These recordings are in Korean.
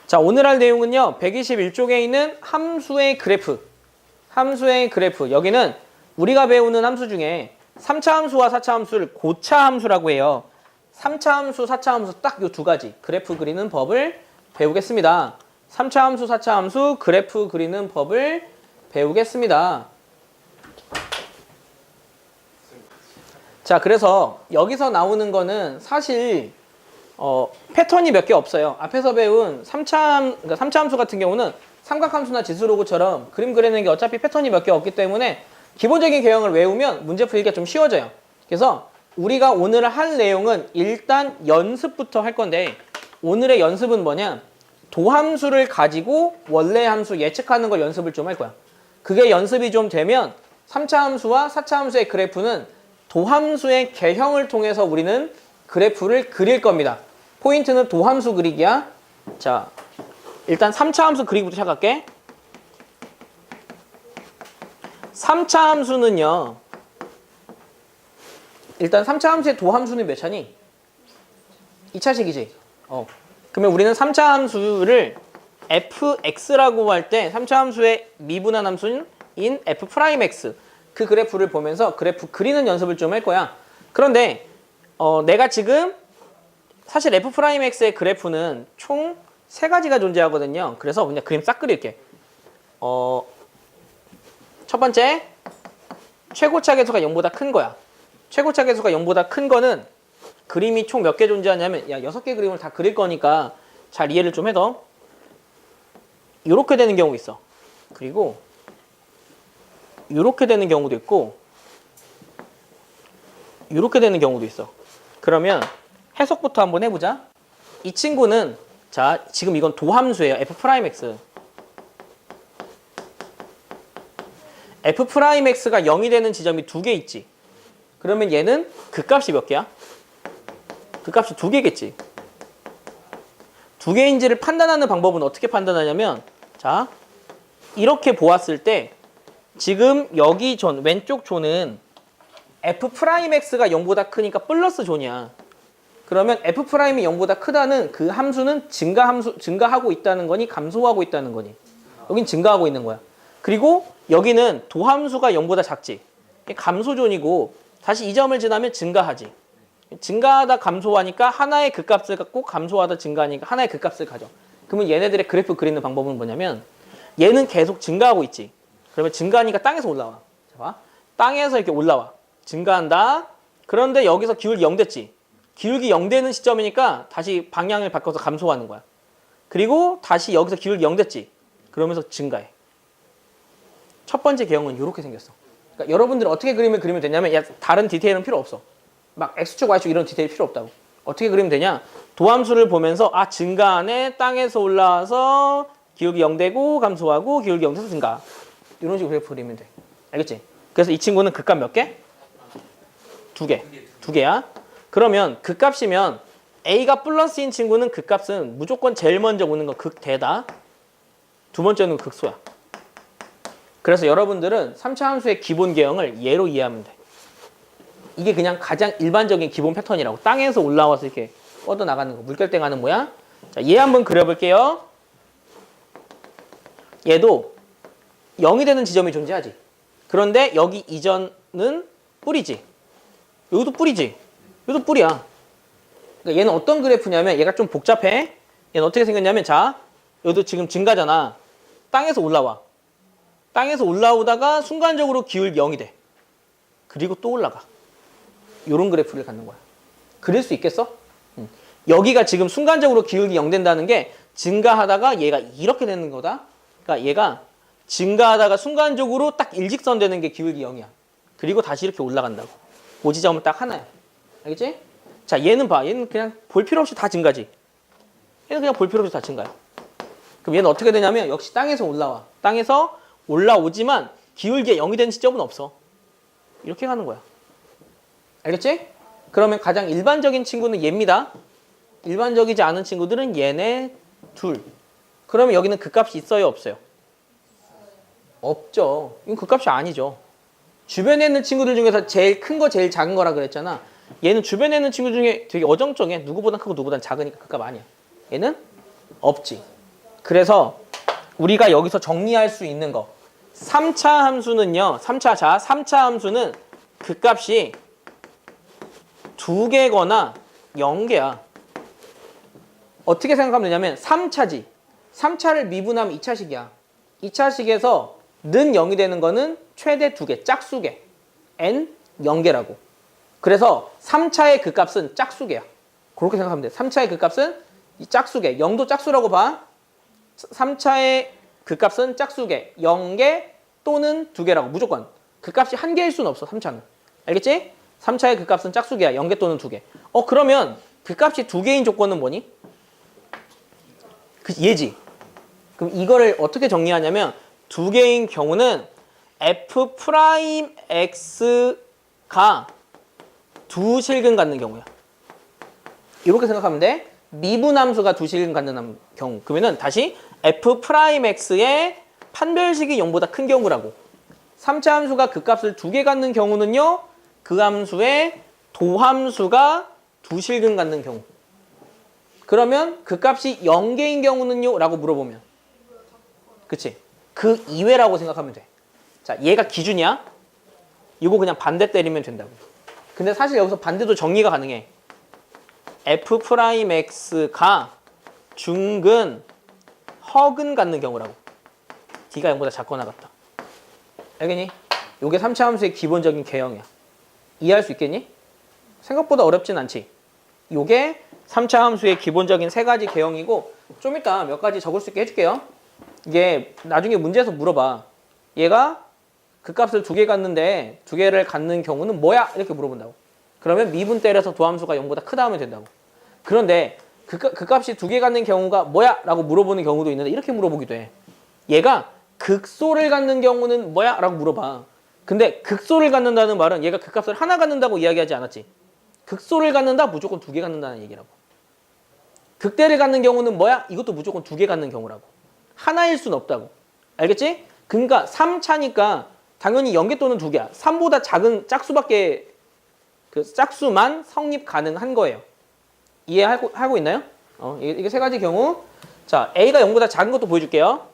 자, 오늘 할 내용은요. 121쪽에 있는 함수의 그래프. 함수의 그래프. 여기는 우리가 배우는 함수 중에 3차 함수와 4차 함수를 고차 함수라고 해요. 3차 함수, 4차 함수 딱 요 두 가지 그래프 그리는 법을 배우겠습니다. 3차 함수, 4차 함수 그래프 그리는 법을 배우겠습니다. 자, 그래서 여기서 나오는 거는 사실 패턴이 몇 개 없어요. 앞에서 배운 3차 함수 같은 경우는 삼각함수나 지수로그처럼 그림 그리는 게 어차피 패턴이 몇 개 없기 때문에 기본적인 개형을 외우면 문제 풀기가 좀 쉬워져요. 그래서 우리가 오늘 할 내용은 일단 연습부터 할 건데, 오늘의 연습은 뭐냐? 도함수를 가지고 원래 함수 예측하는 걸 연습을 좀 할 거야. 그게 연습이 좀 되면 3차 함수와 4차 함수의 그래프는 도함수의 개형을 통해서 우리는 그래프를 그릴 겁니다. 포인트는 도함수 그리기야. 자, 일단 3차 함수 그리기부터 시작할게. 3차 함수는요. 일단 3차 함수의 도함수는 몇 차니? 2차식이지. 그러면 우리는 3차 함수를 fx라고 할 때 3차 함수의 미분한 함수인 f'x 그 그래프를 보면서 그래프 그리는 연습을 좀 할 거야. 그런데 내가 지금 사실 f'x의 그래프는 총 3가지가 존재하거든요. 그래서 그냥 그림 싹 그릴게. 첫 번째, 최고차 계수가 0보다 큰 거야. 최고차 계수가 0보다 큰 거는 그림이 총 몇 개 존재하냐면, 야, 6개 그림을 다 그릴 거니까 잘 이해를 좀 해둬. 이렇게 되는 경우 있어. 그리고 이렇게 되는 경우도 있고, 이렇게 되는 경우도 있어. 그러면 해석부터 한번 해보자. 이 친구는, 자, 지금 이건 도함수예요. f'x. f'x가 0이 되는 지점이 2개 있지. 그러면 얘는 극값이 몇 개야? 극값이 2개겠지. 2개인지를 판단하는 방법은 어떻게 판단하냐면, 자, 이렇게 보았을 때 지금 여기 왼쪽 존은 f'x가 0보다 크니까 플러스 존이야. 그러면 f'이 0보다 크다는 그 함수는 증가하고 있다는 거니 감소하고 있다는 거니? 여긴 증가하고 있는 거야. 그리고 여기는 도함수가 0보다 작지. 감소존이고 다시 이 점을 지나면 증가하지. 증가하다 감소하니까 하나의 극값을 갖고 감소하다 증가하니까 하나의 극값을 가져. 그러면 얘네들의 그래프 그리는 방법은 뭐냐면, 얘는 계속 증가하고 있지. 그러면 증가하니까 땅에서 올라와. 자, 봐. 땅에서 이렇게 올라와. 증가한다. 그런데 여기서 기울기 0 됐지. 기울기 0 되는 시점이니까 다시 방향을 바꿔서 감소하는 거야. 그리고 다시 여기서 기울기 0 됐지. 그러면서 증가해. 첫 번째 개형은 이렇게 생겼어. 그러니까 여러분들은 어떻게 그림을 그리면 되냐면, 야, 다른 디테일은 필요 없어. 막 X축, Y축 이런 디테일 필요 없다고. 어떻게 그리면 되냐? 도함수를 보면서 증가하네. 땅에서 올라와서 기울기 0 되고 감소하고 기울기 0 돼서 증가. 이런 식으로 그래프 그리면 돼. 알겠지? 그래서 이 친구는 극값 몇 개? 2개. 2개야. 그러면 극값이면 A가 플러스인 친구는 극값은 무조건 제일 먼저 오는 건 극대다. 두 번째는 극소야. 그래서 여러분들은 3차 함수의 기본 개형을 얘로 이해하면 돼. 이게 그냥 가장 일반적인 기본 패턴이라고. 땅에서 올라와서 이렇게 뻗어나가는 거. 물결 가는 모양. 자, 얘 한번 그려볼게요. 얘도 0이 되는 지점이 존재하지. 그런데 여기 이전은 뿔이지. 여기도 뿔이지. 여기도 뿔이야. 그러니까 얘는 어떤 그래프냐면, 얘가 좀 복잡해. 얘는 어떻게 생겼냐면, 자, 여기도 지금 증가잖아. 땅에서 올라와. 땅에서 올라오다가 순간적으로 기울기 0이 돼. 그리고 또 올라가. 요런 그래프를 갖는 거야. 그릴 수 있겠어? 여기가 지금 순간적으로 기울기 0 된다는 게 증가하다가 얘가 이렇게 되는 거다. 그러니까 얘가 증가하다가 순간적으로 딱 일직선 되는 게 기울기 0이야. 그리고 다시 이렇게 올라간다고. 그 지점은 딱 하나야. 알겠지? 자, 얘는 봐. 얘는 그냥 볼 필요 없이 다 증가지. 얘는 그냥 볼 필요 없이 다 증가야. 그럼 얘는 어떻게 되냐면, 역시 땅에서 올라와. 땅에서 올라오지만 기울기가 0이 되는 시점은 없어. 이렇게 가는 거야. 알겠지? 그러면 가장 일반적인 친구는 얘입니다. 일반적이지 않은 친구들은 얘네 둘. 그러면 여기는 극값이 있어요, 없어요? 없죠. 이건 극값이 아니죠. 주변에 있는 친구들 중에서 제일 큰 거, 제일 작은 거라 그랬잖아. 얘는 주변에 있는 친구 중에 되게 어정쩡해. 누구보단 크고 누구보단 작으니까 극값 아니야. 얘는 없지. 그래서 우리가 여기서 정리할 수 있는 거 3차 함수는요. 3차 함수는 그 값이 2개거나 0개야. 어떻게 생각하면 되냐면 3차지. 3차를 미분하면 2차식이야. 2차식에서 는 0이 되는 거는 최대 2개, 짝수개. n 0개라고. 그래서 3차의 그 값은 짝수개야. 그렇게 생각하면 돼. 3차의 그 값은 이 짝수개. 0도 짝수라고 봐. 3차의 그 값은 짝수개. 0개 또는 2개라고. 무조건. 그 값이 1개일 수는 없어. 3차는. 알겠지? 3차의 그 값은 짝수개야. 0개 또는 2개. 그러면 그 값이 2개인 조건은 뭐니? 얘지. 그럼 이거를 어떻게 정리하냐면 2개인 경우는 f'x가 두 실근 갖는 경우야. 이렇게 생각하면 돼. 미분함수가 두 실근 갖는 경우. 그러면은 다시 f'x의 판별식이 0보다 큰 경우라고. 3차 함수가 그 값을 2개 갖는 경우는요. 그 함수의 도함수가 두 실근 갖는 경우. 그러면 그 값이 0개인 경우는요? 라고 물어보면. 그치? 그 이외라고 생각하면 돼. 자, 얘가 기준이야. 이거 그냥 반대 때리면 된다고. 근데 사실 여기서 반대도 정리가 가능해. f'x가 중근, 허근 갖는 경우라고. d가 0보다 작거나 같다. 알겠니? 이게 3차 함수의 기본적인 개형이야. 이해할 수 있겠니? 생각보다 어렵진 않지. 이게 3차 함수의 기본적인 3가지 개형이고 좀 이따 몇 가지 적을 수 있게 해줄게요. 이게 나중에 문제에서 물어봐. 얘가 그 값을 2개 갖는데 2개를 갖는 경우는 뭐야? 이렇게 물어본다고. 그러면 미분 때려서 도함수가 0보다 크다 하면 된다고. 그런데 그 값이 2개 갖는 경우가 뭐야? 라고 물어보는 경우도 있는데 이렇게 물어보기도 해. 얘가 극소를 갖는 경우는 뭐야? 라고 물어봐. 근데 극소를 갖는다는 말은 얘가 그 값을 하나 갖는다고 이야기하지 않았지. 극소를 갖는다? 무조건 2개 갖는다는 얘기라고. 극대를 갖는 경우는 뭐야? 이것도 무조건 2개 갖는 경우라고. 하나일 수는 없다고. 알겠지? 그러니까 3차니까 당연히 0개 또는 2개야. 3보다 작은 짝수밖에 그 짝수만 성립 가능한 거예요. 이해하고 있나요? 이게 3가지 경우. 자, A가 0보다 작은 것도 보여줄게요.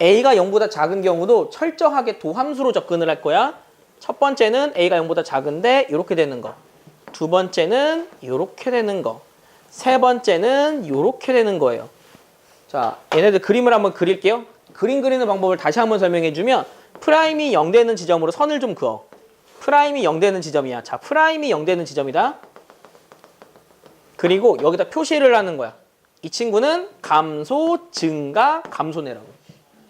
A가 0보다 작은 경우도 철저하게 도함수로 접근을 할 거야. 첫 번째는 A가 0보다 작은데 이렇게 되는 거. 두 번째는 이렇게 되는 거. 세 번째는 이렇게 되는 거예요. 자, 얘네들 그림을 한번 그릴게요. 그림 그리는 방법을 다시 한번 설명해 주면 프라임이 0 되는 지점으로 선을 좀 그어. 프라임이 0 되는 지점이야. 자, 프라임이 0 되는 지점이다. 그리고 여기다 표시를 하는 거야. 이 친구는 감소, 증가, 감소네라고.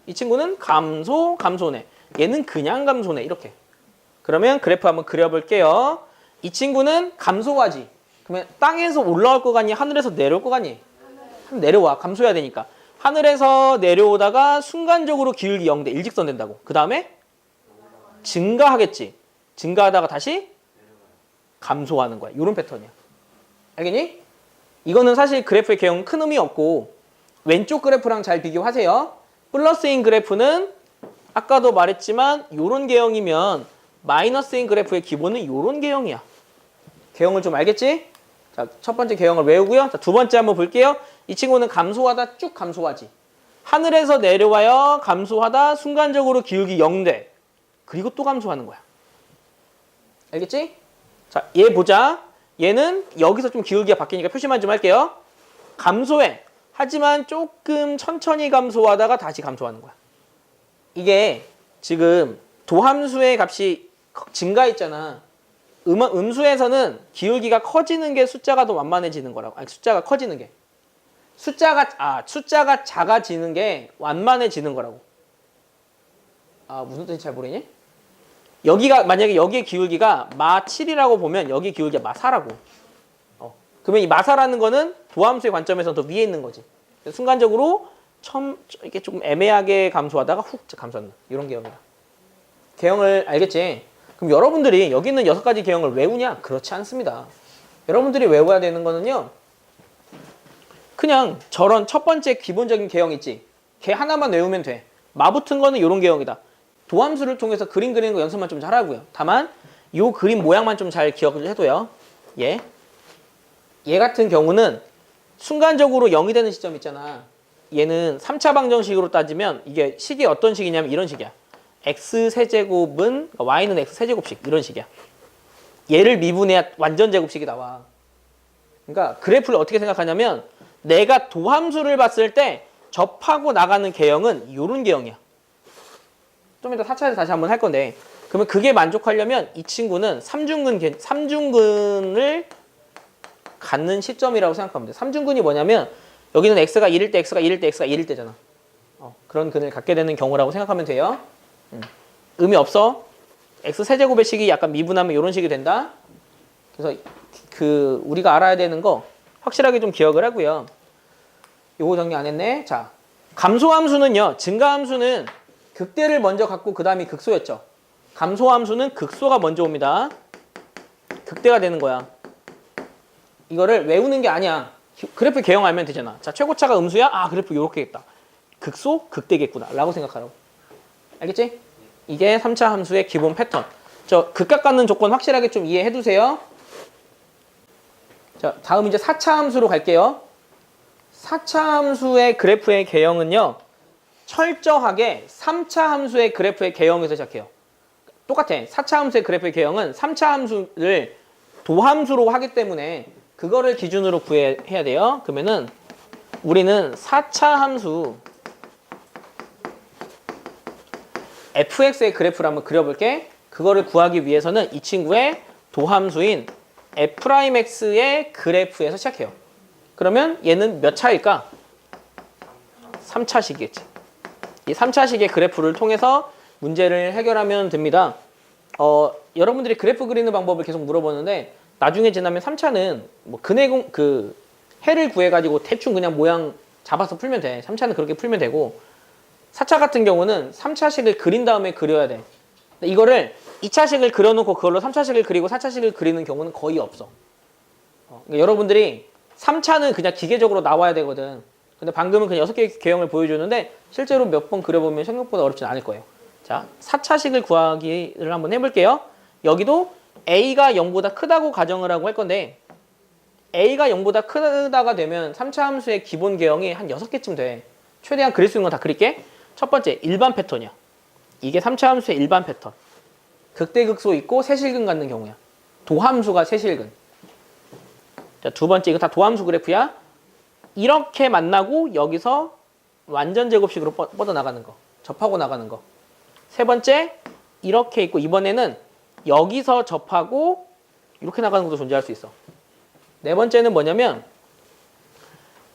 이 친구는 감소, 감소네. 얘는 그냥 감소네. 이렇게. 그러면 그래프 한번 그려볼게요. 이 친구는 감소하지. 그러면 땅에서 올라올 거 같니? 하늘에서 내려올 거 같니? 내려와. 감소해야 되니까. 하늘에서 내려오다가 순간적으로 기울기 0대 일직선 된다고. 그 다음에 증가하겠지. 증가하다가 다시 감소하는 거야. 이런 패턴이야. 알겠니? 이거는 사실 그래프의 개형은 큰 의미 없고 왼쪽 그래프랑 잘 비교하세요. 플러스인 그래프는 아까도 말했지만 이런 개형이면 마이너스인 그래프의 기본은 이런 개형이야. 개형을 좀 알겠지? 자, 첫 번째 개형을 외우고요. 자, 두 번째 한번 볼게요. 이 친구는 감소하다 쭉 감소하지. 하늘에서 내려와요. 감소하다 순간적으로 기울기 0대. 그리고 또 감소하는 거야. 알겠지? 자, 얘 보자. 얘는 여기서 좀 기울기가 바뀌니까 표시만 좀 할게요. 감소해. 하지만 조금 천천히 감소하다가 다시 감소하는 거야. 이게 지금 도함수의 값이 증가했잖아. 음수에서는 기울기가 커지는 게 숫자가 더 완만해지는 거라고. 아니, 숫자가 커지는 게. 숫자가 작아지는 게 완만해지는 거라고. 무슨 뜻인지 잘 모르니? 만약에 여기의 기울기가 마7이라고 보면 여기 기울기가 마4라고. 그러면 이 마4라는 거는 도함수의 관점에서는 더 위에 있는 거지. 순간적으로 이렇게 조금 애매하게 감소하다가 훅 감소한다. 이런 개형이다. 개형을 알겠지? 그럼 여러분들이 여기 있는 6가지 개형을 외우냐? 그렇지 않습니다. 여러분들이 외워야 되는 거는요. 그냥 저런 첫 번째 기본적인 개형 있지? 걔 하나만 외우면 돼. 마 붙은 거는 이런 개형이다. 도함수를 통해서 그림 그리는 거 연습만 좀 잘하고요. 다만 이 그림 모양만 좀 잘 기억을 해둬요. 얘 같은 경우는 순간적으로 0이 되는 시점 있잖아. 얘는 3차 방정식으로 따지면 이게 식이 어떤 식이냐면 이런 식이야. x세제곱은 y는 x세제곱식 이런 식이야. 얘를 미분해야 완전 제곱식이 나와. 그러니까 그래프를 어떻게 생각하냐면 내가 도함수를 봤을 때 접하고 나가는 개형은 이런 개형이야. 좀 이따 4차에서 다시 한번 할 건데 그러면 그게 만족하려면 이 친구는 삼중근을 갖는 시점이라고 생각하면 돼. 삼중근이 뭐냐면 여기는 x가 1일 때 x가 1일 때 x가 1일 때잖아. 그런 근을 갖게 되는 경우라고 생각하면 돼요. 의미 없어. x 세제곱의 식이 약간 미분하면 이런 식이 된다. 그래서 그 우리가 알아야 되는 거 확실하게 좀 기억을 하고요. 요거 정리 안 했네. 자, 감소함수는요. 증가함수는 극대를 먼저 갖고 그 다음이 극소였죠. 감소함수는 극소가 먼저 옵니다. 극대가 되는 거야. 이거를 외우는 게 아니야. 그래프 개형 알면 되잖아. 자, 최고차가 음수야? 아, 그래프 요렇게겠다. 극소? 극대겠구나. 라고 생각하라고. 알겠지? 이게 3차 함수의 기본 패턴. 저 극각 갖는 조건 확실하게 좀 이해해 두세요. 자, 다음 이제 4차 함수로 갈게요. 4차 함수의 그래프의 개형은요. 철저하게 3차 함수의 그래프의 개형에서 시작해요. 똑같아. 4차 함수의 그래프의 개형은 3차 함수를 도함수로 하기 때문에 그거를 기준으로 구해야 돼요. 그러면은 우리는 4차 함수 fx의 그래프를 한번 그려볼게. 그거를 구하기 위해서는 이 친구의 도함수인 f'x의 그래프에서 시작해요. 그러면 얘는 몇 차일까? 3차식이겠지. 이 3차식의 그래프를 통해서 문제를 해결하면 됩니다. 여러분들이 그래프 그리는 방법을 계속 물어보는데 나중에 지나면 3차는 뭐 해를 구해가지고 대충 그냥 모양 잡아서 풀면 돼. 3차는 그렇게 풀면 되고 4차 같은 경우는 3차식을 그린 다음에 그려야 돼. 이거를 2차식을 그려놓고 그걸로 3차식을 그리고 4차식을 그리는 경우는 거의 없어. 그러니까 여러분들이 3차는 그냥 기계적으로 나와야 되거든. 근데 방금은 그냥 6개의 개형을 보여주는데 실제로 몇 번 그려보면 생각보다 어렵진 않을 거예요. 자, 4차식을 구하기를 한번 해볼게요. 여기도 a가 0보다 크다고 가정을 하고 할 건데 a가 0보다 크다가 되면 3차 함수의 기본 개형이 한 6개쯤 돼. 최대한 그릴 수 있는 건 다 그릴게. 첫 번째, 일반 패턴이야. 이게 3차 함수의 일반 패턴. 극대극소 있고 세실근 갖는 경우야. 도함수가 세실근. 자, 두 번째, 이거 다 도함수 그래프야. 이렇게 만나고 여기서 완전 제곱식으로 뻗어나가는 거. 접하고 나가는 거. 세 번째, 이렇게 있고 이번에는 여기서 접하고 이렇게 나가는 것도 존재할 수 있어. 네 번째는 뭐냐면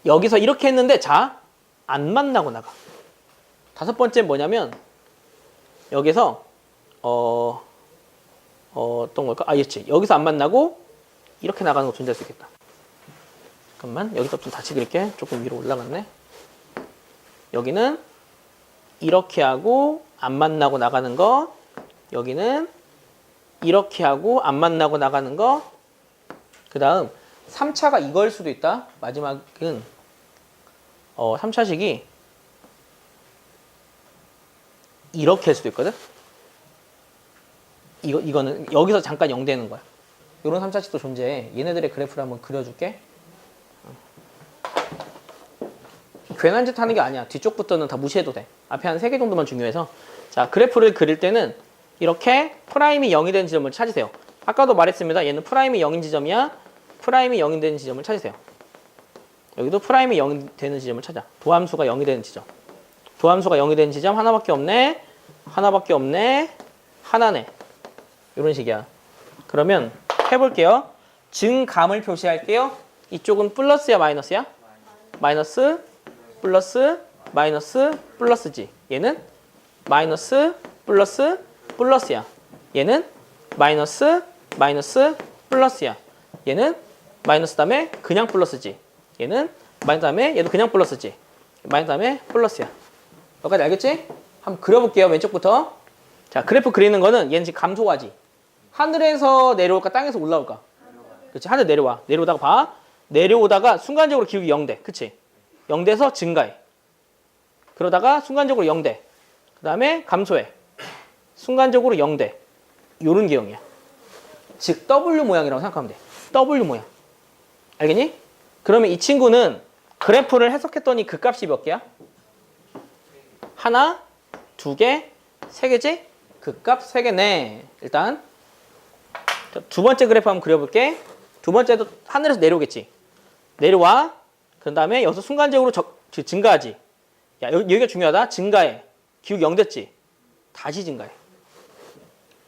여기서 이렇게 했는데 자, 안 만나고 나가. 다섯 번째는 뭐냐면 여기서 어떤 걸까? 그렇지. 여기서 안 만나고 이렇게 나가는 것도 존재할 수 있겠다. 잠깐만, 여기서 좀 다시 그릴게. 조금 위로 올라갔네. 여기는 이렇게 하고 안 만나고 나가는 거. 여기는 이렇게 하고 안 만나고 나가는 거. 그 다음 3차가 이거일 수도 있다. 마지막은 3차식이 이렇게 할 수도 있거든. 이거는 여기서 잠깐 0 되는 거야. 이런 3차식도 존재해. 얘네들의 그래프를 한번 그려줄게. 괜한 짓 하는 게 아니야. 뒤쪽부터는 다 무시해도 돼. 앞에 한 3개 정도만 중요해서. 자, 그래프를 그릴 때는 이렇게 프라임이 0이 되는 지점을 찾으세요. 아까도 말했습니다. 얘는 프라임이 0인 지점이야. 프라임이 0이 되는 지점을 찾으세요. 여기도 프라임이 0이 되는 지점을 찾아. 도함수가 0이 되는 지점. 도함수가 0이 되는 지점 하나밖에 없네. 하나밖에 없네. 하나네. 이런 식이야. 그러면 해볼게요. 증감을 표시할게요. 이쪽은 플러스야 마이너스야? 마이너스, 플러스, 마이너스, 플러스지. 얘는 마이너스, 플러스, 플러스야. 얘는 마이너스, 마이너스, 플러스야. 얘는 마이너스 다음에 그냥 플러스지. 얘는 마이너스 다음에 얘도 그냥 플러스지. 마이너스 다음에 플러스야. 여기까지 알겠지? 한번 그려볼게요. 왼쪽부터. 자, 그래프 그리는 거는 얘는 지금 감소하지. 하늘에서 내려올까 땅에서 올라올까? 그렇지. 하늘 내려와. 내려오다가 봐. 내려오다가 순간적으로 기울기 0돼. 그치? 0돼서 증가해. 그러다가 순간적으로 0돼. 그 다음에 감소해. 순간적으로 0돼. 요런 기형이야. 즉 W 모양이라고 생각하면 돼. W 모양. 알겠니? 그러면 이 친구는 그래프를 해석했더니 그 값이 몇 개야? 하나, 두 개, 세 개지? 그 값 세 개네. 일단 두 번째 그래프 한번 그려볼게. 두 번째도 하늘에서 내려오겠지. 내려와. 그 다음에 여기서 순간적으로 증가하지. 야, 여기가 중요하다. 증가해. 기울기 0 됐지? 다시 증가해.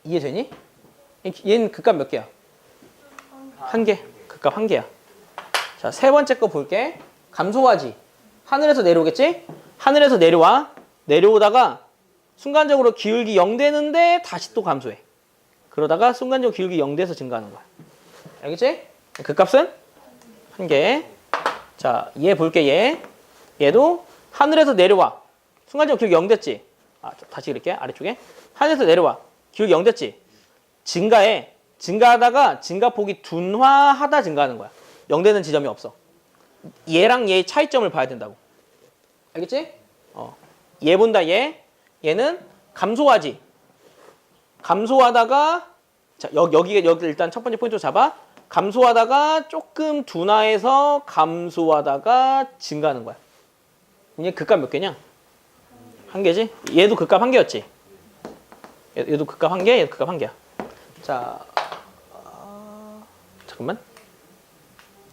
이해되니? 얘는 그 값 몇 개야? 한 개. 그 값 한 개야. 자, 세 번째 거 볼게. 감소하지. 하늘에서 내려오겠지? 하늘에서 내려와. 내려오다가 순간적으로 기울기 0 되는데 다시 또 감소해. 그러다가 순간적으로 기울기 0 돼서 증가하는 거야. 알겠지? 그 값은 한 개. 자, 얘 볼게. 얘도 하늘에서 내려와. 순간적으로 기울기 0 됐지? 다시 그릴게. 아래쪽에. 하늘에서 내려와. 기울기 0 됐지? 증가해. 증가하다가 증가폭이 둔화하다 증가하는 거야. 0 되는 지점이 없어. 얘랑 얘의 차이점을 봐야 된다고. 알겠지? 얘 본다, 얘. 얘는 감소하지. 감소하다가, 자, 여기 일단 첫 번째 포인트로 잡아. 감소하다가 조금 둔화해서 감소하다가 증가하는 거야. 얘 극값 몇 개냐? 한 개지? 얘도 극값 한 개였지? 얘도 극값 한 개, 얘도 극값 한 개야. 자, 잠깐만.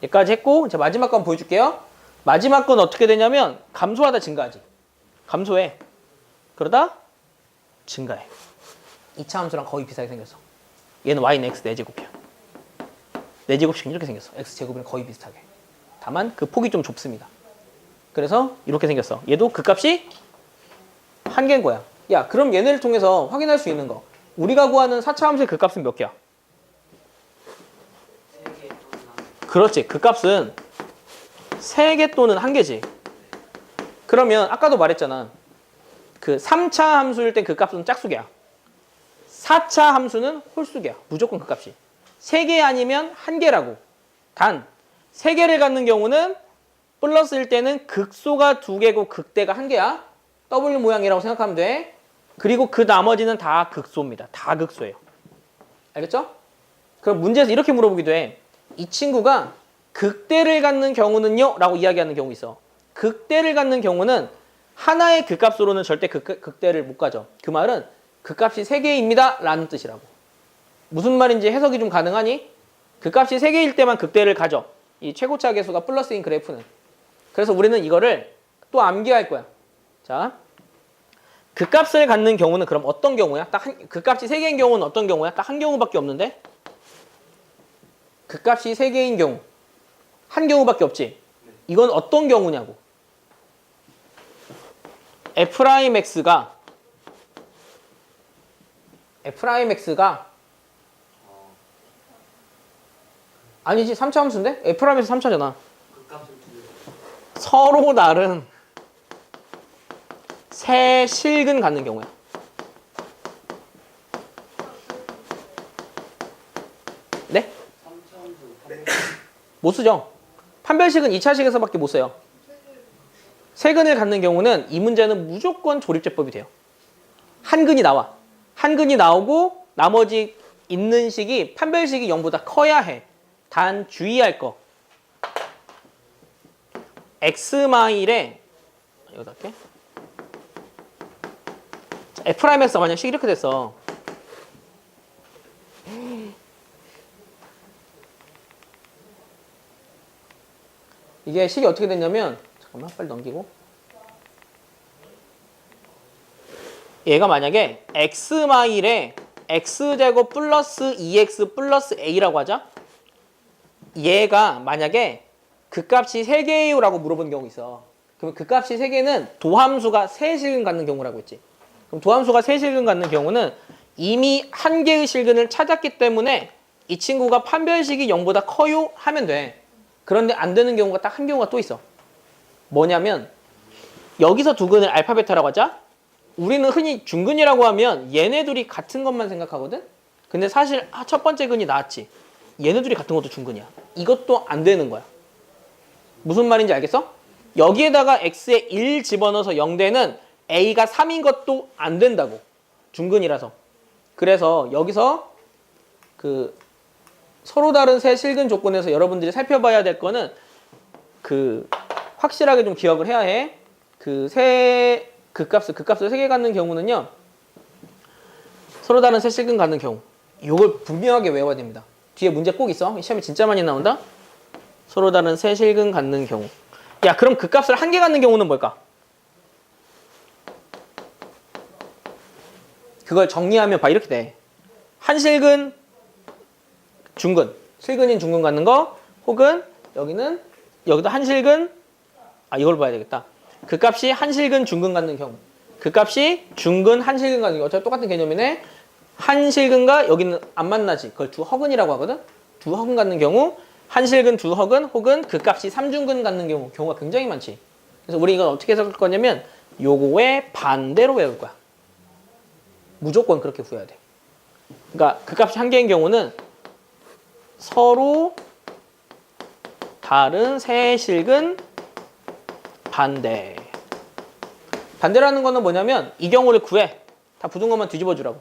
여기까지 했고, 자, 마지막 건 보여줄게요. 마지막 건 어떻게 되냐면, 감소하다 증가하지. 감소해. 그러다 증가해. 2차 함수랑 거의 비슷하게 생겼어. 얘는 y는 x 4제곱이야. 4제곱씩은 이렇게 생겼어. x제곱이랑 거의 비슷하게. 다만 그 폭이 좀 좁습니다. 그래서 이렇게 생겼어. 얘도 그 값이 한 개인 거야. 야, 그럼 얘네를 통해서 확인할 수 있는 거. 우리가 구하는 4차 함수의 그 값은 몇 개야? 그렇지. 그 값은 3개 또는 1개지. 그러면 아까도 말했잖아. 그 3차 함수일 때 그 값은 짝수개야. 4차 함수는 홀수개야. 무조건 그 값이. 3개 아니면 1개라고. 단 3개를 갖는 경우는 플러스일 때는 극소가 2개고 극대가 1개야. W 모양이라고 생각하면 돼. 그리고 그 나머지는 다 극소입니다. 다 극소예요. 알겠죠? 그럼 문제에서 이렇게 물어보기도 해. 이 친구가 극대를 갖는 경우는요? 라고 이야기하는 경우 있어. 극대를 갖는 경우는 하나의 극값으로는 절대 극대를 못 가져. 그 말은 극값이 3개입니다. 라는 뜻이라고. 무슨 말인지 해석이 좀 가능하니? 극값이 3개일 때만 극대를 가져. 이 최고차 계수가 플러스인 그래프는. 그래서 우리는 이거를 또 암기할 거야. 자, 극값을 갖는 경우는 그럼 어떤 경우야? 극값이 3개인 경우는 어떤 경우야? 딱 한 경우밖에 없는데? 극값이 3개인 경우. 한 경우밖에 없지? 이건 어떤 경우냐고. F'X가 아니지 3차 함수인데? F'에서 3차잖아. 서로 다른 세 실근 갖는 경우야. 네? 못 쓰죠. 판별식은 2차식에서밖에 못 써요. 세근을 갖는 경우는 이 문제는 무조건 조립제법이 돼요. 한 근이 나와. 한 근이 나오고 나머지 있는 식이 판별식이 0보다 커야 해. 단 주의할 거. X마일에 여기다 할게. F'X가 만약 식이 이렇게 됐어. 이게 식이 어떻게 됐냐면 잠깐만 빨리 넘기고 얘가 만약에 X마일에 X제곱 플러스 2X 플러스 A라고 하자. 얘가 만약에 그 값이 3개예요 라고 물어보는 경우 있어. 그럼 그 값이 3개는 도함수가 3실근 갖는 경우라고 했지. 그럼 도함수가 3실근 갖는 경우는 이미 한 개의 실근을 찾았기 때문에 이 친구가 판별식이 0보다 커요 하면 돼. 그런데 안 되는 경우가 딱 한 경우가 또 있어. 뭐냐면 여기서 두 근을 알파 베타라고 하자. 우리는 흔히 중근이라고 하면 얘네들이 같은 것만 생각하거든. 근데 사실 첫 번째 근이 나왔지. 얘네들이 같은 것도 중근이야. 이것도 안 되는 거야. 무슨 말인지 알겠어? 여기에다가 x에 1 집어넣어서 0되는 a가 3인 것도 안 된다고. 중근이라서. 그래서 여기서 그 서로 다른 세 실근 조건에서 여러분들이 살펴봐야 될 거는 그 확실하게 좀 기억을 해야 해. 극값을 세 개 갖는 경우는요. 서로 다른 세 실근 갖는 경우. 이걸 분명하게 외워야 됩니다. 뒤에 문제 꼭 있어. 시험에 진짜 많이 나온다. 서로 다른 세 실근 갖는 경우. 야, 그럼 극값을 한 개 갖는 경우는 뭘까? 그걸 정리하면 봐. 이렇게 돼. 한 실근, 중근. 실근인 중근 갖는 거. 혹은 여기도 한 실근. 이걸 봐야 되겠다. 극값이 한 실근, 중근 갖는 경우. 극값이 중근, 한 실근 갖는 경우. 어차피 똑같은 개념이네. 한 실근과 여기는 안 만나지. 그걸 두 허근이라고 하거든. 두 허근 갖는 경우. 한 실근, 두 허근, 혹은 극값이 삼중근 갖는 경우가 굉장히 많지. 그래서 우리 이건 어떻게 해석할 거냐면 요거의 반대로 외울 거야. 무조건 그렇게 구해야 돼. 그러니까 극값이 한 개인 경우는 서로 다른 세 실근 반대. 반대라는 거는 뭐냐면 이 경우를 구해. 다 붙은 것만 뒤집어 주라고.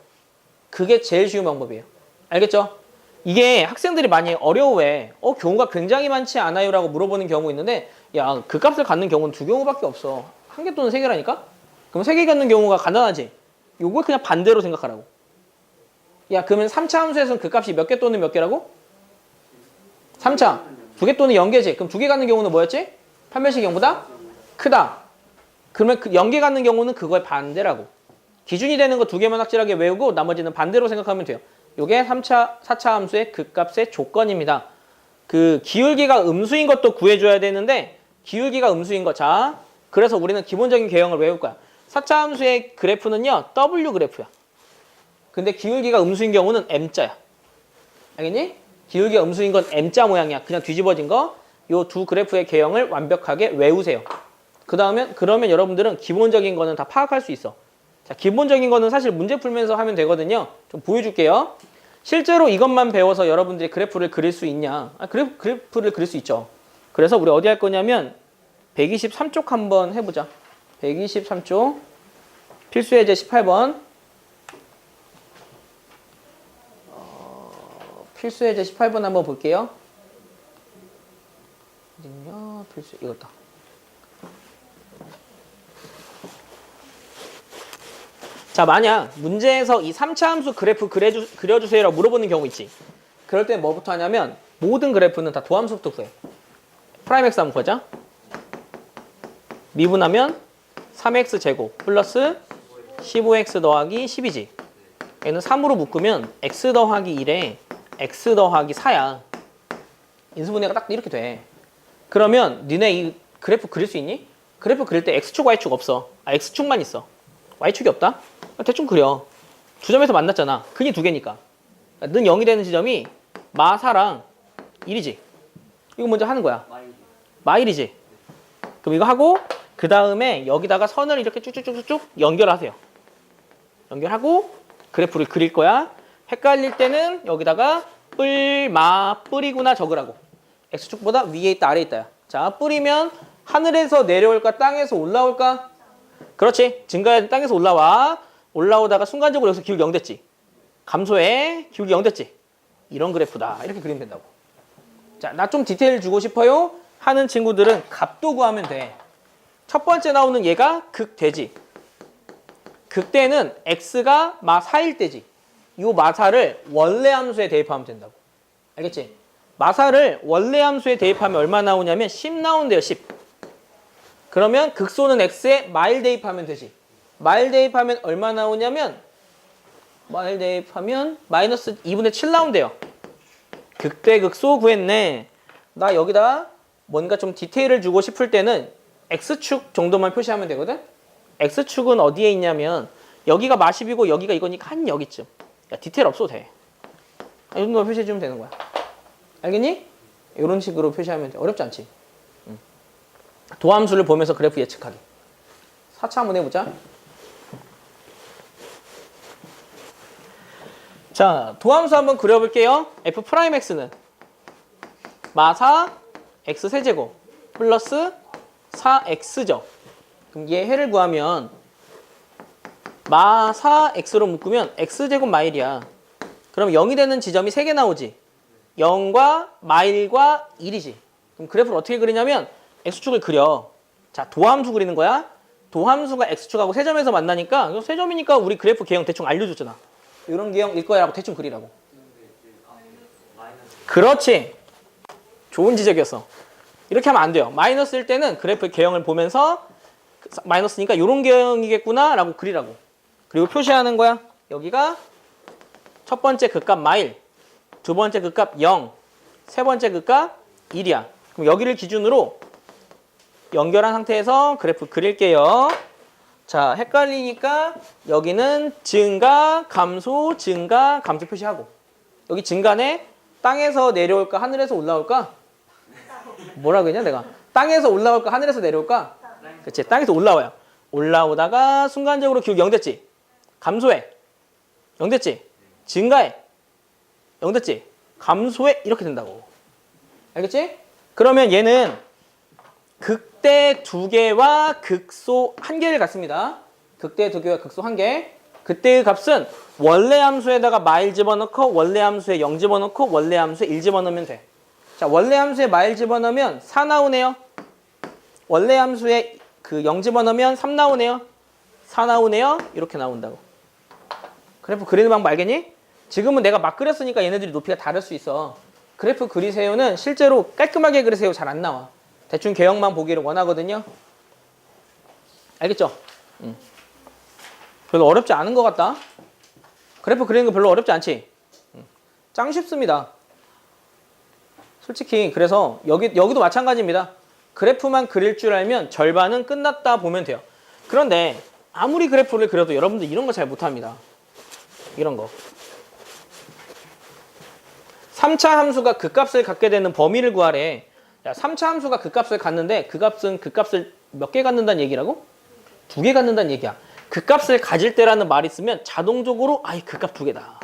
그게 제일 쉬운 방법이에요. 알겠죠? 이게 학생들이 많이 어려워해. 경우가 굉장히 많지 않아요? 라고 물어보는 경우 있는데 야, 극값을 갖는 경우는 두 경우밖에 없어. 한 개 또는 세 개라니까? 그럼 세 개 갖는 경우가 간단하지? 요걸 그냥 반대로 생각하라고. 야, 그러면 3차 함수에서는 극값이 몇 개 또는 몇 개라고? 3차. 두 개 또는 0개지. 그럼 두 개 갖는 경우는 뭐였지? 판별식 0보다 크다. 그러면 0개 갖는 경우는 그거의 반대라고. 기준이 되는 거 두 개만 확실하게 외우고 나머지는 반대로 생각하면 돼요. 요게 4차 함수의 극값의 조건입니다. 그 기울기가 음수인 것도 구해줘야 되는데 기울기가 음수인 거. 자, 그래서 우리는 기본적인 개형을 외울 거야. 4차 함수의 그래프는요. W 그래프야. 근데 기울기가 음수인 경우는 M자야. 알겠니? 기울기가 음수인 건 M자 모양이야. 그냥 뒤집어진 거. 요 두 그래프의 개형을 완벽하게 외우세요. 그러면 여러분들은 기본적인 거는 다 파악할 수 있어. 자, 기본적인 거는 사실 문제 풀면서 하면 되거든요. 좀 보여줄게요. 실제로 이것만 배워서 여러분들이 그래프를 그릴 수 있냐? 그래프를 그릴 수 있죠. 그래서 우리 어디 할 거냐면 123쪽 한번 해보자. 123쪽 필수 예제 18번. 필수 예제 18번 한번 볼게요. 어딨냐? 필수 이거다. 자, 만약 문제에서 이 3차 함수 그래프 그려주세요라고 물어보는 경우 있지. 그럴 때 뭐부터 하냐면 모든 그래프는 다 도함수부터 구해. 프라임 x 한번 구하자. 미분하면 3x제곱 플러스 15x 더하기 10이지. 얘는 3으로 묶으면 x 더하기 1에 x 더하기 4야. 인수분해가 딱 이렇게 돼. 그러면 니네 이 그래프 그릴 수 있니? 그래프 그릴 때 x축, y축 없어. x축만 있어. y축이 없다? 대충 그려. 두 점에서 만났잖아. 근이 두 개니까. 는 0이 되는 지점이 마4랑 1이지. 이거 먼저 하는 거야. 마1이지. 그럼 이거 하고 그 다음에 여기다가 선을 이렇게 쭉쭉쭉쭉 연결하세요. 연결하고 그래프를 그릴 거야. 헷갈릴 때는 여기다가 뿔이구나 적으라고. x축보다 위에 있다 아래에 있다야. 자, 뿔이면 하늘에서 내려올까 땅에서 올라올까? 그렇지. 증가해야 땅에서 올라와. 올라오다가 순간적으로 여기서 기울기 0 됐지. 감소해. 기울기 0 됐지. 이런 그래프다. 이렇게 그리면 된다고. 자, 나 좀 디테일 주고 싶어요 하는 친구들은 값도 구하면 돼. 첫 번째 나오는 얘가 극대지. 극대는 x가 마4일 때지. 이 마4를 원래 함수에 대입하면 된다고. 알겠지? 마4를 원래 함수에 대입하면 얼마 나오냐면 10 나온대요. 10. 그러면 극소는 x에 마일 대입하면 되지. 마일 대입하면 얼마 나오냐면 마일 대입하면 마이너스 2분의 7 나온대요. 극대 극소 구했네. 나 여기다 뭔가 좀 디테일을 주고 싶을 때는 x축 정도만 표시하면 되거든. x축은 어디에 있냐면 여기가 마10이고 여기가 이거니까 한 여기쯤. 야, 디테일 없어도 돼. 이 정도만 표시해주면 되는 거야. 알겠니? 이런 식으로 표시하면 돼. 어렵지 않지? 도함수를 보면서 그래프 예측하기. 4차 한번 해보자. 자, 도함수 한번 그려볼게요. f'x는 마4 x세제곱 플러스 4x죠. 그럼 얘 해를 구하면 마4x로 묶으면 x제곱 마일이야. 그럼 0이 되는 지점이 3개 나오지. 0과 마일과 1이지. 그럼 그래프를 어떻게 그리냐면 x축을 그려. 자, 도함수 그리는 거야. 도함수가 x축하고 세점에서 만나니까 이거 세점이니까 우리 그래프 개형 대충 알려줬잖아. 이런 개형일 거야 라고 대충 그리라고. 그렇지. 좋은 지적이었어. 이렇게 하면 안 돼요. 마이너스일 때는 그래프 개형을 보면서 마이너스니까 이런 개형이겠구나 라고 그리라고. 그리고 표시하는 거야. 여기가 첫 번째 극값 마일, 두 번째 극값 0, 세 번째 극값 1이야. 그럼 여기를 기준으로 연결한 상태에서 그래프 그릴게요. 자, 헷갈리니까 여기는 증가, 감소, 증가, 감소 표시하고. 여기 증가네 땅에서 내려올까, 하늘에서 올라올까? 뭐라 그랬냐, 내가? 땅에서 올라올까, 하늘에서 내려올까? 그치, 땅에서 올라와요. 올라오다가 순간적으로 기울기 0 됐지? 감소해. 0 됐지? 증가해. 0 됐지? 감소해. 이렇게 된다고. 알겠지? 그러면 얘는 극대 2개와 극소 1개를 갖습니다. 극대 2개와 극소 1개. 그때의 값은 원래 함수에다가 마일 집어넣고 원래 함수에 0 집어넣고 원래 함수에 1 집어넣으면 돼. 자, 원래 함수에 마일 집어넣으면 4 나오네요. 원래 함수에 그 0 집어넣으면 3 나오네요. 4 나오네요. 이렇게 나온다고. 그래프 그리는 방법 알겠니? 지금은 내가 막 그렸으니까 얘네들이 높이가 다를 수 있어. 그래프 그리세요는 실제로 깔끔하게 그리세요 잘 안 나와. 대충 개형만 보기를 원하거든요. 알겠죠? 별로 어렵지 않은 것 같다. 그래프 그리는 거 별로 어렵지 않지? 짱 쉽습니다. 솔직히 그래서 여기도 마찬가지입니다. 그래프만 그릴 줄 알면 절반은 끝났다 보면 돼요. 그런데 아무리 그래프를 그려도 여러분들 이런 거 잘 못합니다. 이런 거. 3차 함수가 극값을 갖게 되는 범위를 구하래. 야, 3차 함수가 극값을 갖는데 그 값은 극값을 몇 개 갖는다는 얘기라고? 2개 갖는다는 얘기야. 극값을 가질 때라는 말이 있으면 자동적으로 아이 극값 2개다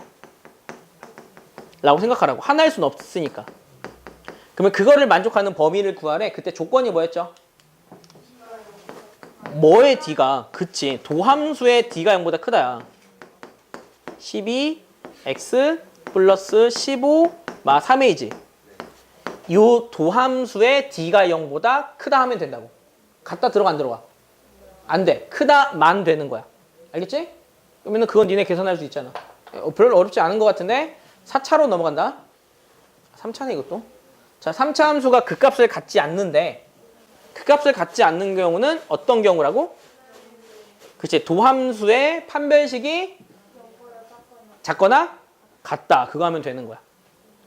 라고 생각하라고. 하나일 수는 없으니까. 그러면 그거를 만족하는 범위를 구하래. 그때 조건이 뭐였죠? 뭐의 d가? 그치. 도함수의 d가 0보다 크다야. 12 x 플러스 15 마 3a지. 요 도함수의 d가 0보다 크다 하면 된다고. 갖다 들어가 안 들어가? 안 돼. 크다만 되는 거야. 알겠지? 그러면 그건 니네 계산할 수 있잖아. 별로 어렵지 않은 것 같은데 4차로 넘어간다. 3차네 이것도. 자, 3차 함수가 극값을 갖지 않는데 극값을 갖지 않는 경우는 어떤 경우라고? 그치. 도함수의 판별식이 작거나 같다. 그거 하면 되는 거야.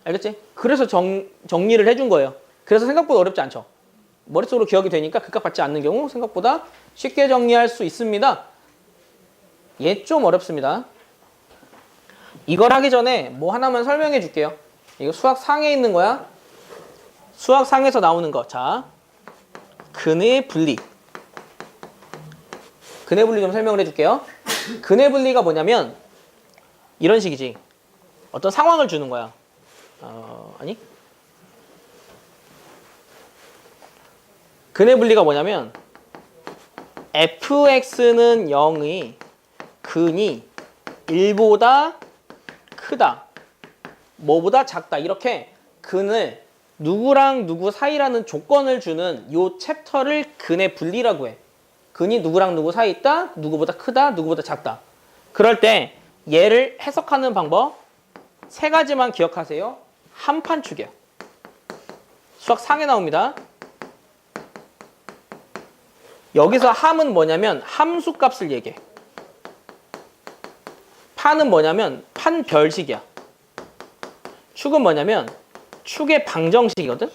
알겠지? 그래서 정리를 해준 거예요. 그래서 생각보다 어렵지 않죠. 머릿속으로 기억이 되니까 극값 받지 않는 경우 생각보다 쉽게 정리할 수 있습니다. 얘 좀 어렵습니다. 이걸 하기 전에 뭐 하나만 설명해 줄게요. 이거 수학 상에 있는 거야. 수학 상에서 나오는 거. 자, 근의 분리. 근의 분리 좀 설명을 해줄게요. 근의 분리가 뭐냐면 이런 식이지. 어떤 상황을 주는 거야. 아니? 근의 분리가 뭐냐면 fx는 0의 근이 1보다 크다. 뭐보다 작다. 이렇게 근을 누구랑 누구 사이라는 조건을 주는 요 챕터를 근의 분리라고 해. 근이 누구랑 누구 사이 있다. 누구보다 크다. 누구보다 작다. 그럴 때 얘를 해석하는 방법 3가지만 기억하세요. 한판축이야. 수학 상에 나옵니다. 여기서 함은 뭐냐면 함수값을 얘기해. 판은 뭐냐면 판별식이야. 축은 뭐냐면 축의 방정식이거든.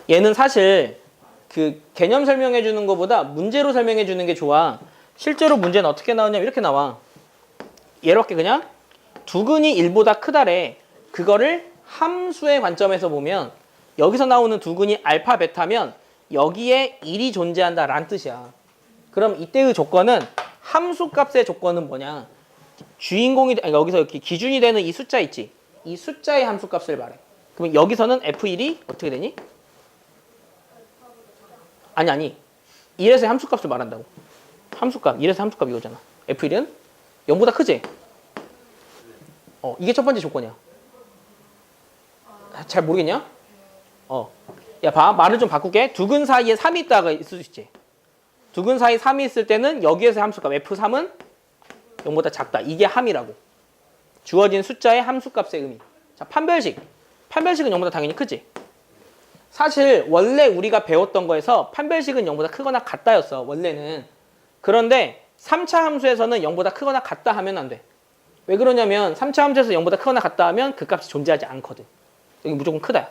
얘는 사실 그 개념 설명해 주는 것보다 문제로 설명해 주는 게 좋아. 실제로 문제는 어떻게 나오냐면 이렇게 나와. 예롭게 그냥 두 근이 1보다 크다래. 그거를 함수의 관점에서 보면 여기서 나오는 두 근이 알파 베타면 여기에 1이 존재한다 라는 뜻이야. 그럼 이때의 조건은 함수값의 조건은 뭐냐? 주인공이 아니, 여기서 이렇게 기준이 되는 이 숫자 있지? 이 숫자의 함수값을 말해. 그러면 여기서는 f1이 어떻게 되니? 아니 1에서의 함수값을 말한다고. 함수값 1에서 함수값 이거잖아. f1은 0보다 크지? 이게 첫 번째 조건이야. 잘 모르겠냐? 야, 봐. 말을 좀 바꿀게. 두근 사이에 3이 있다가 있을 수 있지. 두근 사이에 3이 있을 때는 여기에서 함수값 F3은 0보다 작다. 이게 함이라고. 주어진 숫자의 함수값의 의미. 자, 판별식. 판별식은 0보다 당연히 크지. 사실 원래 우리가 배웠던 거에서 판별식은 0보다 크거나 같다였어. 원래는. 그런데 3차 함수에서는 0보다 크거나 같다 하면 안 돼. 왜 그러냐면 3차 함수에서 0보다 크거나 같다 하면 그 값이 존재하지 않거든. 여기 무조건 크다.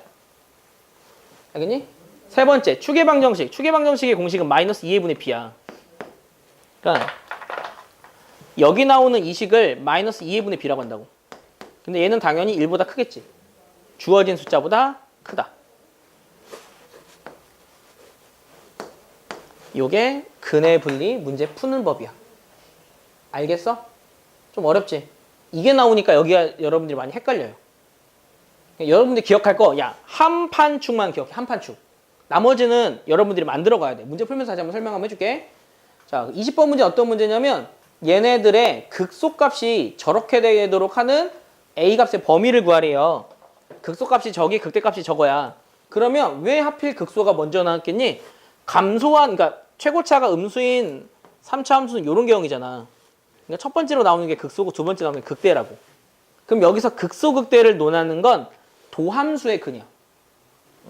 알겠니? 세 번째, 추계방정식. 추계방정식의 공식은 마이너스 2의 분의 b야. 그러니까 여기 나오는 이 식을 마이너스 2의 분의 b라고 한다고. 근데 얘는 당연히 1보다 크겠지. 주어진 숫자보다 크다. 요게 근의 분리 문제 푸는 법이야. 알겠어? 좀 어렵지? 이게 나오니까 여기가 여러분들이 많이 헷갈려요. 여러분들이 기억할 거, 야, 한 판축만 기억해. 한 판축. 나머지는 여러분들이 만들어 가야 돼. 문제 풀면서 다시 한번 설명 한번 해줄게. 자, 20번 문제 어떤 문제냐면 얘네들의 극소값이 저렇게 되도록 하는 A값의 범위를 구하래요. 극소값이 저기, 극대값이 저거야. 그러면 왜 하필 극소가 먼저 나왔겠니? 감소한, 그러니까 최고차가 음수인 3차 함수는 이런 경우이잖아. 그러니까 첫 번째로 나오는 게 극소고 두 번째 나오는 게 극대라고. 그럼 여기서 극소, 극대를 논하는 건 도함수의 근이야.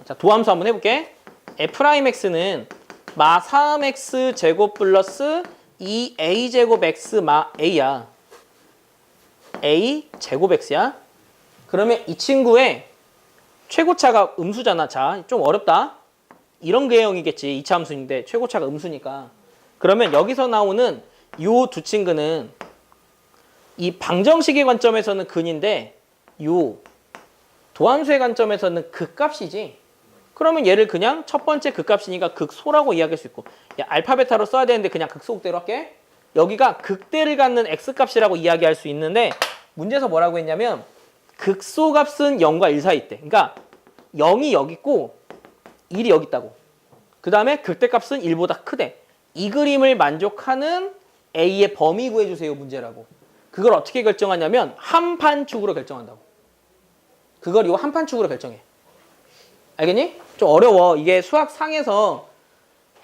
자, 도함수 한번 해볼게. F'X는 마 3X 제곱 플러스 2A 제곱 X 마 A야. A 제곱 X야. 그러면 이 친구의 최고차가 음수잖아. 자, 좀 어렵다. 이런 개형이겠지. 2차 함수인데 최고차가 음수니까. 그러면 여기서 나오는 요 두 친구는 이 방정식의 관점에서는 근인데 요 도함수의 관점에서는 극값이지. 그러면 얘를 그냥 첫 번째 극값이니까 극소라고 이야기할 수 있고, 야, 알파 베타로 써야 되는데 그냥 극소 극대로 할게. 여기가 극대를 갖는 x값이라고 이야기할 수 있는데 문제에서 뭐라고 했냐면 극소 값은 0과 1 사이 있대. 그러니까 0이 여기 있고 1이 여기 있다고. 그 다음에 극대값은 1보다 크대. 이 그림을 만족하는 A의 범위 구해주세요 문제라고. 그걸 어떻게 결정하냐면 한 판축으로 결정한다고. 그걸 이거 한 판축으로 결정해. 알겠니? 좀 어려워. 이게 수학상에서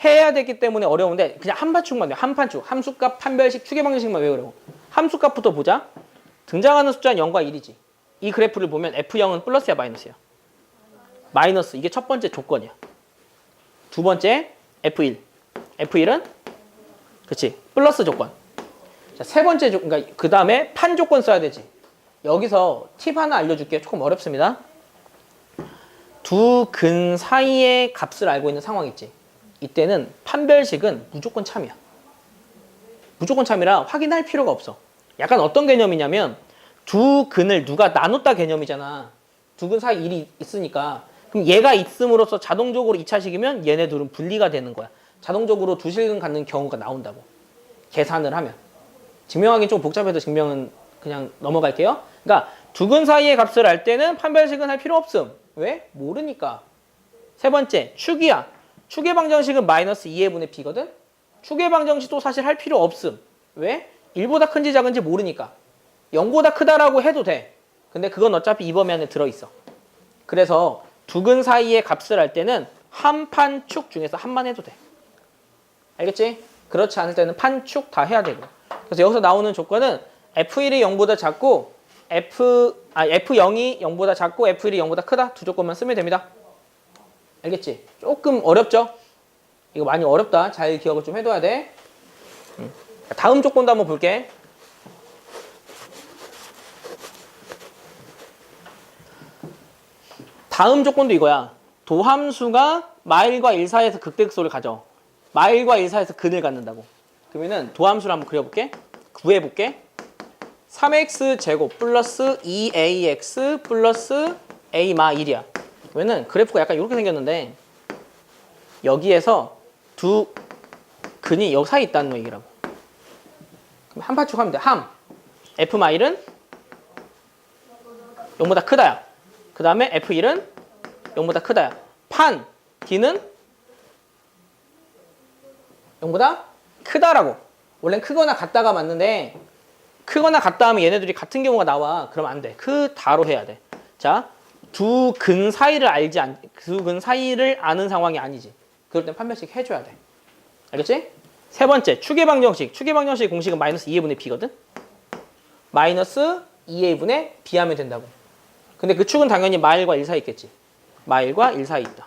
해야 되기 때문에 어려운데 그냥 한 판축만 돼. 한 판축. 함수값, 판별식, 추계방정식만 외우라고. 함수값부터 보자. 등장하는 숫자는 0과 1이지. 이 그래프를 보면 F0은 플러스야 마이너스야? 마이너스. 이게 첫 번째 조건이야. 두 번째 F1. F1은 그치 플러스 조건. 자, 세 번째 조건. 그러니까 그 다음에 판 조건 써야 되지. 여기서 팁 하나 알려줄게요. 조금 어렵습니다. 두 근 사이의 값을 알고 있는 상황 있지. 이때는 판별식은 무조건 참이야. 무조건 참이라 확인할 필요가 없어. 약간 어떤 개념이냐면 두 근을 누가 나눴다 개념이잖아. 두 근 사이 1이 있으니까. 그럼 얘가 있음으로써 자동적으로 2차식이면 얘네 둘은 분리가 되는 거야. 자동적으로 두 실근 갖는 경우가 나온다고. 계산을 하면. 증명하기 좀 복잡해서 증명은 그냥 넘어갈게요. 그러니까 두 근 사이의 값을 알 때는 판별식은 할 필요 없음. 왜? 모르니까. 세 번째, 축이야. 축의 방정식은 마이너스 2의 분의 b거든? 축의 방정식도 사실 할 필요 없음. 왜? 1보다 큰지 작은지 모르니까. 0보다 크다라고 해도 돼. 근데 그건 어차피 이 범위 안에 들어있어. 그래서 두 근 사이의 값을 알 때는 한 판축 중에서 한만 해도 돼. 알겠지? 그렇지 않을 때는 판축 다 해야 되고. 그래서 여기서 나오는 조건은 F1이 0보다 작고 F0이 0보다 작고 F1이 0보다 크다. 두 조건만 쓰면 됩니다. 알겠지? 조금 어렵죠? 이거 많이 어렵다. 잘 기억을 좀 해둬야 돼. 다음 조건도 한번 볼게. 다음 조건도 이거야. 도함수가 마일과 1 사이에서 극대극소를 가져. 마일과 1 사이에서 근을 갖는다고. 그러면은 도함수를 한번 그려볼게. 구해볼게. 3x 제곱 플러스 2ax 플러스 a 마 1이야. 그러면은 그래프가 약간 이렇게 생겼는데 여기에서 두 근이 여기 사이에 있다는 얘기라고. 그럼 한 파축 하면 돼. 함 f 마 1은 0보다 크다야. 그 다음에 F1은 0보다 크다야. 판 D는 0보다 크다라고. 원래는 크거나 같다가 맞는데 크거나 같다 하면 얘네들이 같은 경우가 나와. 그러면 안 돼. 크다로 해야 돼. 자, 두 근 사이를 아는 상황이 아니지. 그럴 땐 판별식 해줘야 돼. 알겠지? 세 번째, 추계 방정식. 추계 방정식 공식은 마이너스 2a분의 b거든? 마이너스 2a분의 b 하면 된다고. 근데 그 축은 당연히 마일과 1 사이 있겠지. 마일과 1 사이 있다.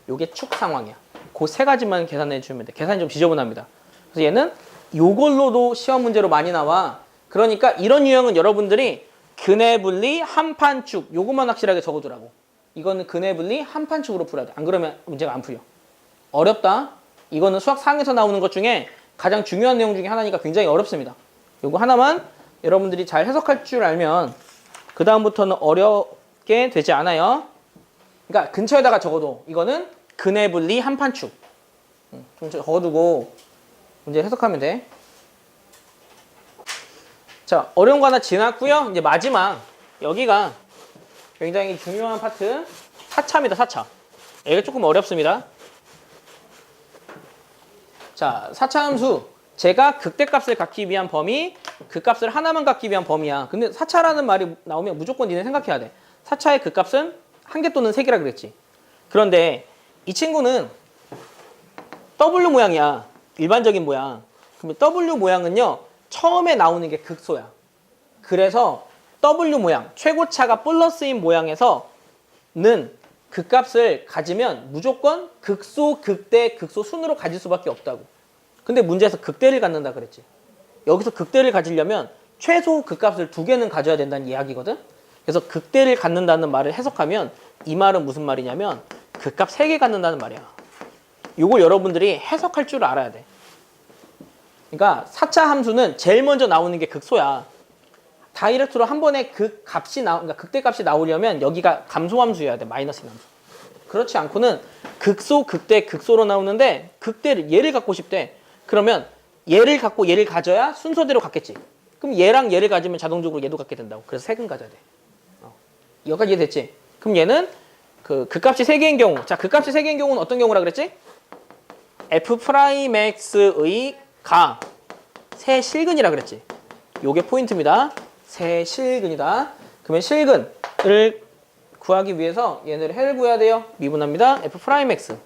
요게 축 상황이야. 그 세 가지만 계산해 주면 돼. 계산이 좀 지저분합니다. 그래서 얘는 요걸로도 시험 문제로 많이 나와. 그러니까 이런 유형은 여러분들이 근해 분리 한판축 요것만 확실하게 적어두라고. 이거는 근해 분리 한판축으로 풀어야 돼. 안 그러면 문제가 안 풀려. 어렵다. 이거는 수학 상에서 나오는 것 중에 가장 중요한 내용 중에 하나니까 굉장히 어렵습니다. 요거 하나만 여러분들이 잘 해석할 줄 알면 그 다음부터는 어렵게 되지 않아요. 그러니까 근처에다가 적어도 이거는 근해 분리 한판축. 좀 적어두고 문제 해석하면 돼. 자, 어려운 거 하나 지났고요. 이제 마지막 여기가 굉장히 중요한 파트 4차입니다. 4차. 얘가 조금 어렵습니다. 자, 4차 함수. 제가 극대값을 갖기 위한 범위, 극값을 하나만 갖기 위한 범위야. 근데 4차라는 말이 나오면 무조건 니네 생각해야 돼. 4차의 극값은 1개 또는 3개라 그랬지. 그런데 이 친구는 W 모양이야. 일반적인 모양. 그러면 W 모양은요. 처음에 나오는 게 극소야. 그래서 W 모양, 최고차가 플러스인 모양에서는 극값을 가지면 무조건 극소, 극대, 극소 순으로 가질 수밖에 없다고. 근데 문제에서 극대를 갖는다 그랬지. 여기서 극대를 가지려면 최소 극값을 2개는 가져야 된다는 이야기거든. 그래서 극대를 갖는다는 말을 해석하면 이 말은 무슨 말이냐면 극값 3개 갖는다는 말이야. 이걸 여러분들이 해석할 줄 알아야 돼. 그러니까 4차 함수는 제일 먼저 나오는 게 극소야. 다이렉트로 한 번에 그러니까 극대값이 나오려면 여기가 감소함수여야 돼. 마이너스 함수. 그렇지 않고는 극소, 극대, 극소로 나오는데 얘를 갖고 싶대. 그러면 얘를 갖고 얘를 가져야 순서대로 갖겠지. 그럼 얘랑 얘를 가지면 자동적으로 얘도 갖게 된다고. 그래서 3근 가져야 돼. 여기까지 이해됐지? 그럼 얘는 극값이 3개인 경우. 자, 극값이 3개인 경우는 어떤 경우라 그랬지? F'X의 가 세실근이라 그랬지. 요게 포인트입니다. 세실근이다. 그러면 실근을 구하기 위해서 얘네를 해를 구해야 돼요. 미분합니다. F'X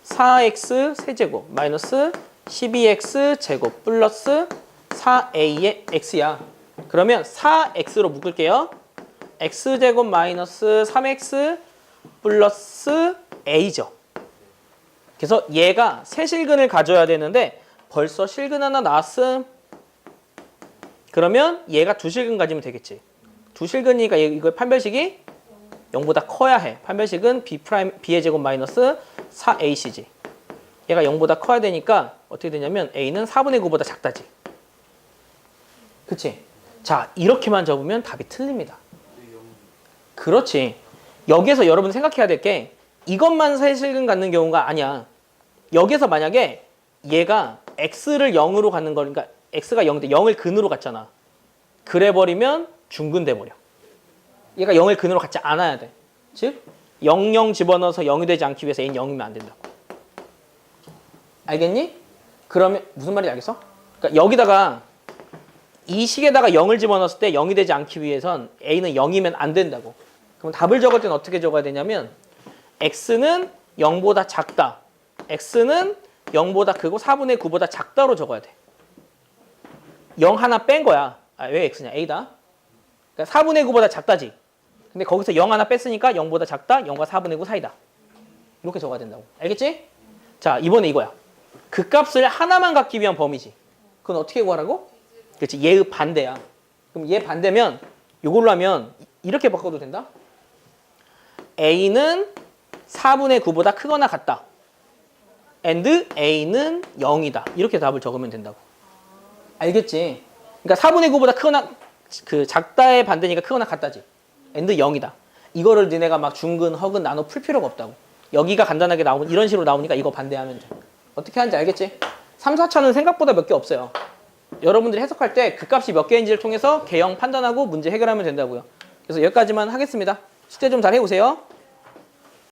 4x 세제곱 마이너스 12x 제곱 플러스 4a의 x야. 그러면 4x로 묶을게요. x제곱 마이너스 3x 플러스 a죠. 그래서 얘가 세실근을 가져야 되는데 벌써 실근 하나 나왔음. 그러면 얘가 2실근 가지면 되겠지. 2실근이니까 이거 판별식이 0보다 커야 해. 판별식은 b의 제곱 마이너스 4ac지. 얘가 0보다 커야 되니까 어떻게 되냐면 a는 4분의 9보다 작다지. 그치? 자, 이렇게만 적으면 답이 틀립니다. 그렇지. 여기에서 여러분 생각해야 될 게 이것만 세실근 갖는 경우가 아니야. 여기서 만약에 얘가 x를 0으로 갖는 거니까 x가 0인데 0을 근으로 갖잖아. 그래 버리면 중근 돼 버려. 얘가 0을 근으로 갖지 않아야 돼. 즉 0, 0 집어넣어서 0이 되지 않기 위해서 a는 0이면 안 된다고. 알겠니? 그러면 무슨 말인지 알겠어? 그러니까 여기다가 이 식에다가 0을 집어넣었을 때 0이 되지 않기 위해선 a는 0이면 안 된다고. 그럼 답을 적을 때는 어떻게 적어야 되냐면 x는 0보다 작다. x는 0보다 크고 4분의 9보다 작다로 적어야 돼. 0 하나 뺀 거야. 왜 x냐? a다. 그러니까 4분의 9보다 작다지. 근데 거기서 0 하나 뺐으니까 0보다 작다. 0과 4분의 9 사이다. 이렇게 적어야 된다고. 알겠지? 자, 이번에 이거야. 극값을 하나만 갖기 위한 범위지. 그건 어떻게 구하라고? 그렇지. 얘의 반대야. 그럼 얘 반대면 이걸로 하면 이렇게 바꿔도 된다. a는 4분의 9보다 크거나 같다. and a는 0이다. 이렇게 답을 적으면 된다고. 알겠지? 그러니까 4분의 9보다 크거나 작다의 반대니까 크거나 같다지. and 0이다. 이거를 니네가 막 중근, 허근 나눠 풀 필요가 없다고. 여기가 간단하게 나오면 이런 식으로 나오니까 이거 반대하면 돼. 어떻게 하는지 알겠지? 3, 4차는 생각보다 몇 개 없어요. 여러분들이 해석할 때 극값이 몇 개인지를 통해서 개형 판단하고 문제 해결하면 된다고요. 그래서 여기까지만 하겠습니다. 숙제 좀 잘 해오세요.